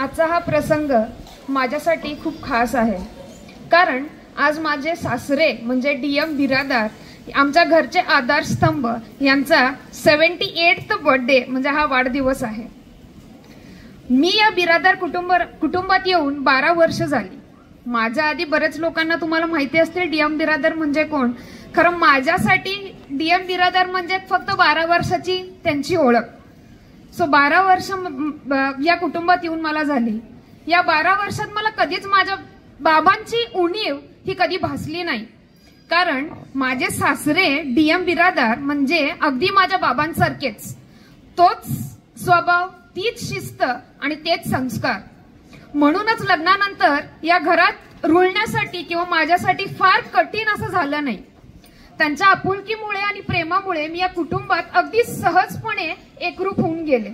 आजचा हा प्रसंग माझ्यासाठी खूप खास आहे, कारण आज माझे सासरे म्हणजे DM बिरादार, आमच्या घरचे आधारस्तंभ यांचा 78th बर्थडे म्हणजे हा वाढदिवस आहे। मी या बिरादार कुटुंबात येऊन 12 वर्ष झाली। माझ्या आधी बरेच लोकांना तुम्हाला माहिती असतील DM बिरादार म्हणजे कोण। खरं माझ्यासाठी DM बिरादार म्हणजे फक्त 12 वर्षाची त्यांची ओळख। 12 वर्ष या कुटुंबात येऊन मला झाली। या 12 वर्षात मला कधीच माझ्या बाबांची उणीव ही कधी भासली नाही, कारण माझे सासरे DM बिरादार म्हणजे अगदी माझ्या बाबांसारखेच। तोच स्वभाव, तीच शिस्त आणि तेच संस्कार। म्हणूनच लग्नानंतर या घरात रुळण्यासाठी किंवा माझ्यासाठी फार कठीण असं झालं नाही। त्यांच्या आपुलकीमुळे आणि प्रेमामुळे मी या कुटुंबात अगदी सहजपणे एकरूप होऊन गेले।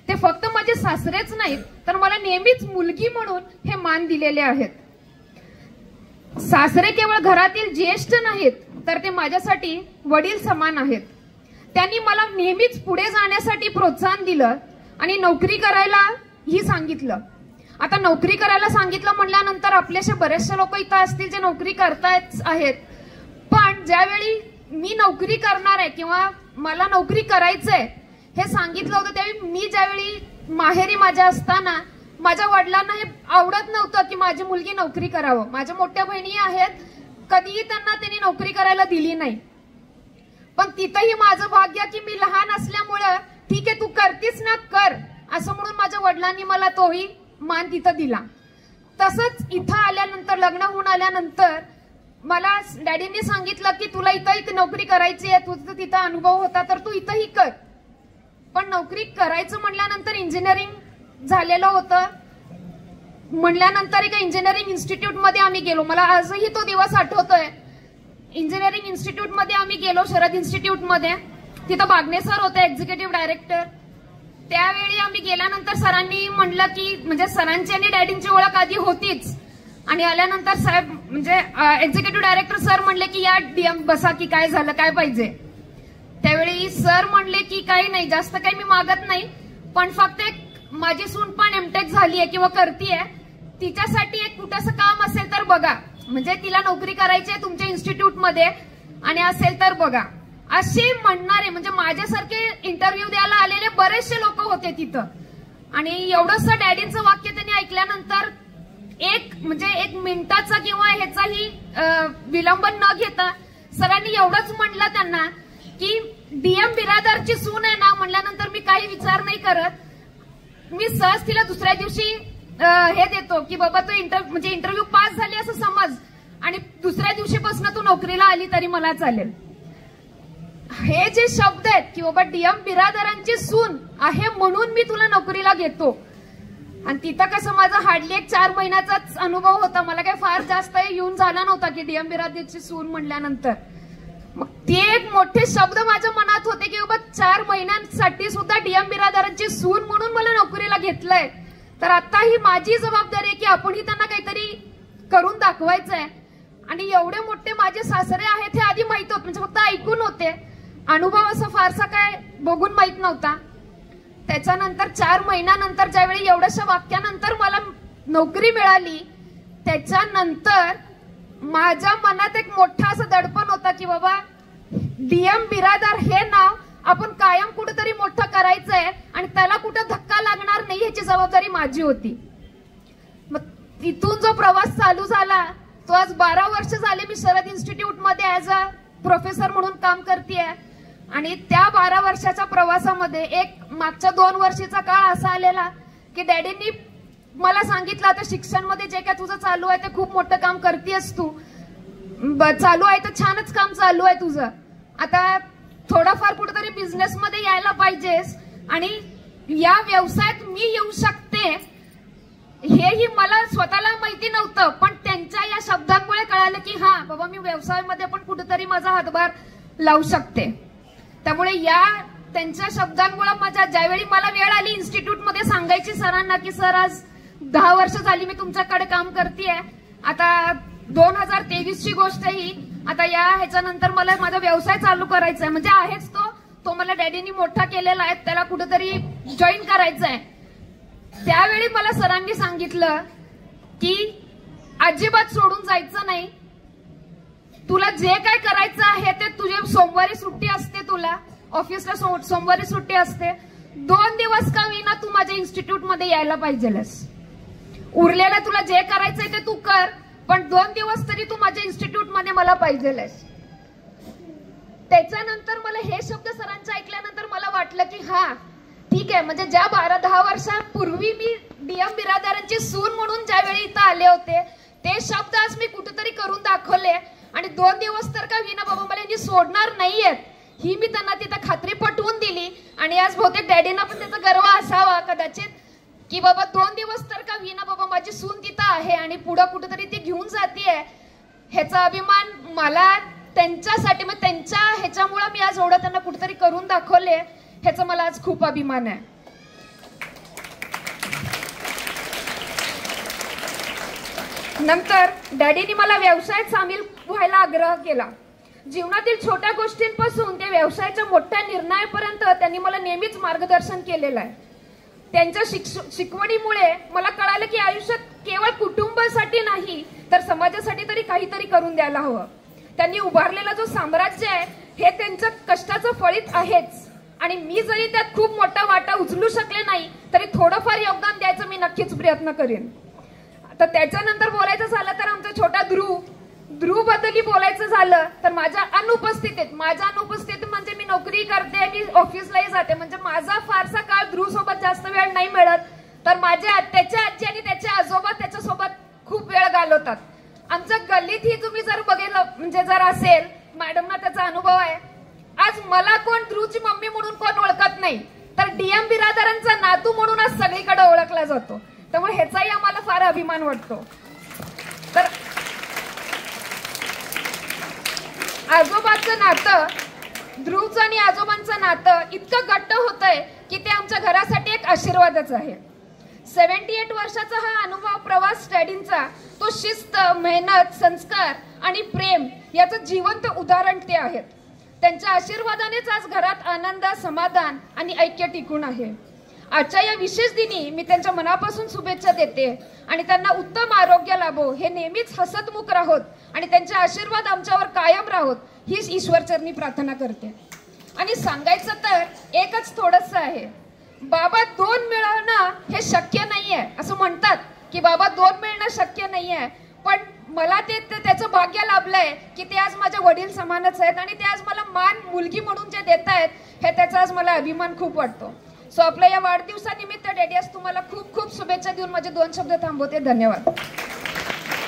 ते फक्त माझे सासरेच नाहीत, तर मला नेहमीच मुलगी म्हणून हे मान दिलेले आहेत। सासरे केवळ घरातील ज्येष्ठ नाहीत, तर ते माझ्यासाठी वडील समान आहेत। त्यांनी मला नेहमीच पुढे जाण्यासाठी प्रोत्साहन दिलं आणि नोकरी करायला ही सांगितलं। आता नोकरी करायला सांगितलं म्हटल्यानंतर आपल्याशी बरेचसे लोक इथं असतील जे नोकरी करतायच आहेत, पण ज्यावेळी मी नोकरी करणार आहे किंवा मला नोकरी करायचंय हे सांगितलं होतं, त्यावेळी मी ज्यावेळी माहेरी माझ्या असताना माझ्या वडिलांना हे आवडत नव्हतं की माझी मुलगी नोकरी करावं। माझ्या मोठ्या बहिणी आहेत, कधीही त्यांनी नोकरी करायला दिली नाही। पण तिथंही माझं भाग्य की मी लहान असल्यामुळं ठीक आहे तू करतीस ना कर असं म्हणून माझ्या वडिलांनी मला तोही मान तिथं दिला। तसंच इथं आल्यानंतर, लग्न होऊन आल्यानंतर मला डॅडींनी सांगितलं की तुला इथं नोकरी करायची आहे, तुझं तिथं अनुभव होता तर तू इथंही कर। पण नोकरी करायचं म्हणल्यानंतर इंजिनिअरिंग झालेलं होतं, म्हणल्यानंतर एका इंजिनिअरिंग इन्स्टिट्यूट मध्ये आम्ही गेलो। मला आजही तो दिवस आठवतोय। इंजिनिअरिंग इन्स्टिट्यूट मध्ये आम्ही गेलो, शरद इन्स्टिट्यूट मध्ये। तिथं बागणे सर होते, एक्झिक्युटिव्ह डायरेक्टर। त्यावेळी आम्ही गेल्यानंतर सरांनी म्हणलं की म्हणजे सरांची आणि डॅडींची ओळख आधी होतीच, आणि आल्यानंतर साहेब म्हणजे एक्झिक्युटिव्ह डायरेक्टर सर म्हणले की या DM बसा की काय झालं, काय पाहिजे। त्यावेळी सर म्हणले की काही नाही, जास्त काही मी मागत नाही, पण फक्त एक माझी सून पण MTech झालीये किंवा करतीये, तिच्यासाठी एक कुठंसं काम असेल तर बघा, म्हणजे तिला नोकरी करायची आहे तुमच्या इन्स्टिट्यूट मध्ये आणि असेल तर बघा, असे म्हणणारे म्हणजे माझ्यासारखे इंटरव्ह्यू द्यायला आलेले बरेचसे लोक होते तिथं। आणि एवढंसं डॅडींचं वाक्य त्यांनी ऐकल्यानंतर एक मिनिटाचा किंवा ह्याचाही विलंब न घेता सरांनी एवढंच म्हणलं त्यांना की DM बिरादारची सून आहे ना म्हणल्यानंतर मी काही विचार नाही करत, मी सहज तिला दुसऱ्या दिवशी हे देतो की बाबा तू इंटरव्ह्यू पास झाली असं समज, आणि दुसऱ्या दिवशीपासून तू नोकरीला आली तरी मला चालेल। हे जे शब्द आहेत की बाबा DM बिरादारांची सून आहे म्हणून मी तुला नोकरीला घेतो। आणि तिथं कसं माझा हार्डली एक 4 महिन्याचाच अनुभव होता, मला काही फार जास्त येऊन झाला नव्हता की DM बिरादारची सून म्हणल्यानंतर। मग ते एक मोठे शब्द माझ्या मनात होते की बाबा 4 महिन्यांसाठी सुद्धा DM बिरादारांची सून म्हणून मला नोकरीला घेतलंय, तर आता ही माझी जबाबदारी आहे की आपणही त्यांना काहीतरी करून दाखवायचंय। आणि एवढे मोठे माझे सासरे आहेत हे आधी माहित होत, म्हणजे फक्त ऐकून होते, अनुभव असा फारसा काय बघून माहित नव्हता। त्याच्यानंतर 4 महिन्यानंतर ज्यावेळी एवढ्याशा वाक्यानंतर मला नोकरी मिळाली, त्याच्यानंतर माझ्या मनात एक मोठा असं दडपण होता की बाबा DM बिरादार हे नाव आपण कायम कुठेतरी मोठं करायचंय आणि त्याला कुठं धक्का लागणार नाही ह्याची जबाबदारी माझी होती। मग तिथून जो प्रवास चालू झाला तो आज 12 वर्ष झाले मी शरद इन्स्टिट्यूट मध्ये ऍज अ प्रोफेसर म्हणून काम करतेय। आणि त्या 12 वर्षाच्या प्रवासामध्ये एक मागच्या 2 वर्षाचा काळ असा आलेला की डॅडींनी मला सांगितलं आता शिक्षण मध्ये जे काय तुझं चालू आहे ते खूप मोठं काम करतेस तू, चालू आहे तर छानच काम चालू आहे तुझं, आता थोडंफार कुठेतरी बिझनेस मध्ये यायला पाहिजेस आणि या व्यवसायात मी येऊ शकते हेही मला स्वतःला माहिती नव्हतं, पण त्यांच्या या शब्दांमुळे कळालं की हा बाबा मी व्यवसायामध्ये पण कुठेतरी माझा हातभार लावू शकते। त्यामुळे या त्यांच्या शब्दांमुळे माझ्या ज्यावेळी मला वेळ आली इन्स्टिट्यूट मध्ये सांगायची सरांना की सर आज 10 वर्ष झाली मी तुमच्याकडे काम करतेय, आता 2023 ची गोष्ट ही, आता या ह्याच्यानंतर मला माझा व्यवसाय चालू करायचा आहे, म्हणजे आहेच तो मला डॅडींनी मोठा केलेला आहे, त्याला कुठेतरी जॉईन करायचा आहे। त्यावेळी मला सरांनी सांगितलं की अजिबात सोडून जायचं नाही, तुला जे काय करायचं आहे ते, तुझे सोमवारी सुट्टी असते, तुला ऑफिसला सोमवारी सुट्टी असते, 2 दिवस का विना तू माझ्या इन्स्टिट्यूट मध्ये यायला पाहिजेलस, उरलेलं तुला जे करायचंय ते तू कर, पण 2 दिवस तरी तू माझ्या इन्स्टिट्यूट मध्ये मला पाहिजेलस. त्याच्यानंतर मला हे शब्द सरांचे ऐकल्यानंतर मला वाटलं की हा ठीक आहे, म्हणजे ज्या 12-10 वर्षांपूर्वी मी डीएम बिरादारांची सून म्हणून ज्यावेळी इथं आले होते ते शब्द आज मी कुठेतरी करून दाखवले, आणि 2 दिवस तर का विना बाबा मला यांनी सोडणार नाहीयेत ही मी त्यांना तिथं खात्री पटवून दिली. आणि आज बहुतेक डॅडीना पण त्याचा गर्व असावा कदाचित की बाबा 2 दिवस तर का विना बाबा माझी सून तिथं आहे आणि पुढे कुठेतरी ती घेऊन जातीये, ह्याचा अभिमान मला त्यांच्यासाठी, मग त्यांच्या ह्याच्यामुळे मी आज एवढं त्यांना कुठेतरी करून दाखवले, ह्याचा मला आज खूप अभिमान आहे. नंतर डॅडीनी मला व्यवसायात सामील व्हायला आग्रह केला. जीवनातील छोट्या गोष्टींपासून ते व्यवसायाच्या मोठ्या निर्णयापर्यंत त्यांनी मला नेहमीच मार्गदर्शन केलेलं आहे. त्यांच्या शिकवणीमुळे मला कळालं की आयुष्यात केवळ कुटुंबासाठी नाही तर समाजासाठी तरी काहीतरी करून द्यायला हवं. त्यांनी उभारलेला जो साम्राज्य आहे हे त्यांच्या कष्टाचं फळीत आहेच, आणि मी जरी त्यात खूप मोठा वाटा उचलू शकले नाही तरी थोडंफार योगदान द्यायचं मी नक्कीच प्रयत्न करेन. तर त्याच्यानंतर बोलायचं झालं तर आमचा छोटा ध्रुव बद्दल बोलायचं झालं तर माझ्या अनुपस्थितीत म्हणजे मी नोकरी करते, मी ऑफिसलाही जाते, म्हणजे माझा फारसा काळ ध्रुव सोबत जास्त वेळ नाही मिळत, तर त्याच्या आजी आणि त्याचे आजोबा त्याच्यासोबत खूप वेळ घालवतात. आमच्या गल्लीत ही तुम्ही जर बघितलं म्हणजे जर असेल, मॅडमना त्याचा अनुभव आहे, आज मला कोण ध्रुवची मम्मी म्हणून कोण ओळखत नाही, तर डीएम बिरादारांचा नातू म्हणून आज सगळीकडे ओळखला जातो. त्यामुळे ह्याचाही आम्हाला फार अभिमान वाटतो. तर आजोबांचं नातं, ध्रुवचं आणि आजोबांचं नातं इतकं घट्ट होतंय की ते आमच्या घरासाठी एक आशीर्वादच आहे. 78 वर्षाचा हा अनुभव प्रवास डॅडींचा, तो शिस्त, मेहनत, संस्कार आणि प्रेम याचं जिवंत उदाहरण ते आहेत. त्यांच्या आशीर्वादानेच आज घरात आनंद, समाधान आणि ऐक्य टिकून आहे. आजच्या या विशेष दिनी मी त्यांच्या मनापासून शुभेच्छा देते आणि त्यांना उत्तम आरोग्य लाभो, हे नेहमीच हसतमुख राहोत आणि त्यांचे आशीर्वाद आमच्यावर कायम राहोत हीच ईश्वरचरणी प्रार्थना करते. आणि सांगायचं तर एकच थोडंसं आहे, बाबा 2 मिळवणं हे शक्य नाहीये, असं म्हणतात की बाबा 2 मिळणं शक्य नाहीये, पण मला त्याचं भाग्य लाभलंय की ते आज माझे वडील समानच आहेत आणि ते आज मला मान मुलगी म्हणून जे देत आहेत हे त्याचा आज मला अभिमान खूप वाटतो. सो आपल्या या वाढदिवसानिमित्त डॅडी आज तुम्हाला खूप खूप शुभेच्छा देऊन माझे 2 शब्द थांबवते. धन्यवाद.